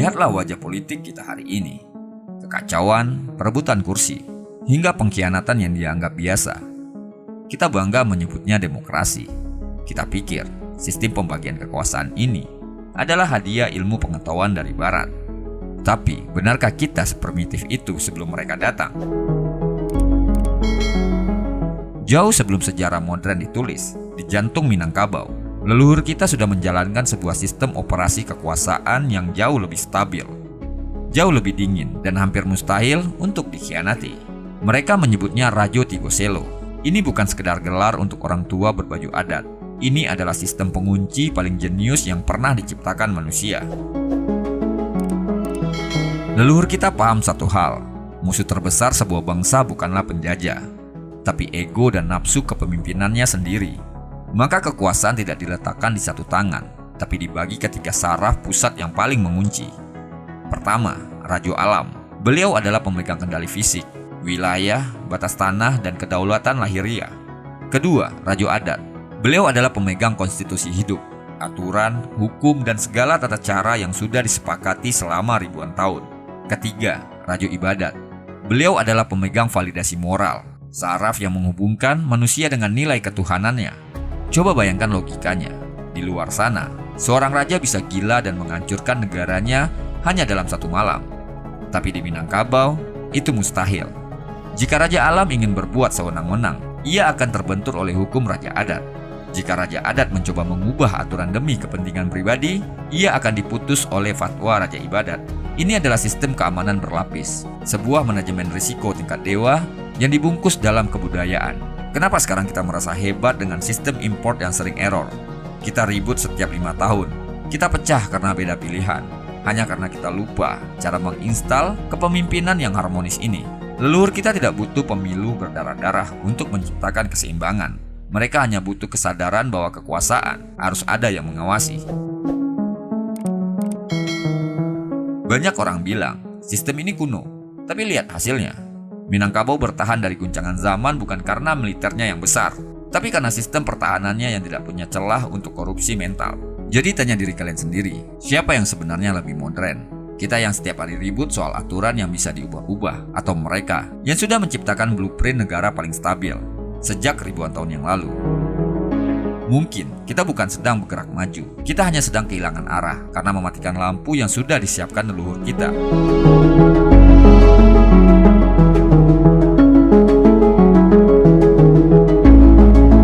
Lihatlah wajah politik kita hari ini. Kekacauan, perebutan kursi, hingga pengkhianatan yang dianggap biasa. Kita bangga menyebutnya demokrasi. Kita pikir sistem pembagian kekuasaan ini adalah hadiah ilmu pengetahuan dari Barat. Tapi, benarkah kita seprimitif itu sebelum mereka datang? Jauh sebelum sejarah modern ditulis, di jantung Minangkabau, leluhur kita sudah menjalankan sebuah sistem operasi kekuasaan yang jauh lebih stabil, jauh lebih dingin, dan hampir mustahil untuk dikhianati. Mereka menyebutnya Rajo Tigoselo. Ini bukan sekedar gelar untuk orang tua berbaju adat. Ini adalah sistem pengunci paling jenius yang pernah diciptakan manusia. Leluhur kita paham satu hal, musuh terbesar sebuah bangsa bukanlah penjajah, tapi ego dan nafsu kepemimpinannya sendiri. Maka kekuasaan tidak diletakkan di satu tangan, tapi dibagi ke 3 saraf pusat yang paling mengunci. Pertama, Rajo Alam. Beliau adalah pemegang kendali fisik, wilayah, batas tanah, dan kedaulatan lahiriah. Kedua, Rajo Adat. Beliau adalah pemegang konstitusi hidup, aturan, hukum, dan segala tata cara yang sudah disepakati selama ribuan tahun. Ketiga, Rajo Ibadat. Beliau adalah pemegang validasi moral, saraf yang menghubungkan manusia dengan nilai ketuhanannya. Coba bayangkan logikanya. Di luar sana, seorang raja bisa gila dan menghancurkan negaranya hanya dalam 1 malam. Tapi di Minangkabau, itu mustahil. Jika Raja Alam ingin berbuat sewenang-wenang, ia akan terbentur oleh hukum Raja Adat. Jika Raja Adat mencoba mengubah aturan demi kepentingan pribadi, ia akan diputus oleh fatwa Raja Ibadat. Ini adalah sistem keamanan berlapis, sebuah manajemen risiko tingkat dewa yang dibungkus dalam kebudayaan. Kenapa sekarang kita merasa hebat dengan sistem import yang sering error? Kita ribut setiap 5 tahun. Kita pecah karena beda pilihan, hanya karena kita lupa cara menginstal kepemimpinan yang harmonis ini. Leluhur kita tidak butuh pemilu berdarah-darah untuk menciptakan keseimbangan. Mereka hanya butuh kesadaran bahwa kekuasaan harus ada yang mengawasi. Banyak orang bilang, sistem ini kuno. Tapi lihat hasilnya. Minangkabau bertahan dari guncangan zaman bukan karena militernya yang besar, tapi karena sistem pertahanannya yang tidak punya celah untuk korupsi mental. Jadi tanya diri kalian sendiri, siapa yang sebenarnya lebih modern? Kita yang setiap hari ribut soal aturan yang bisa diubah-ubah, atau mereka yang sudah menciptakan blueprint negara paling stabil sejak ribuan tahun yang lalu? Mungkin kita bukan sedang bergerak maju, kita hanya sedang kehilangan arah karena mematikan lampu yang sudah disiapkan leluhur kita.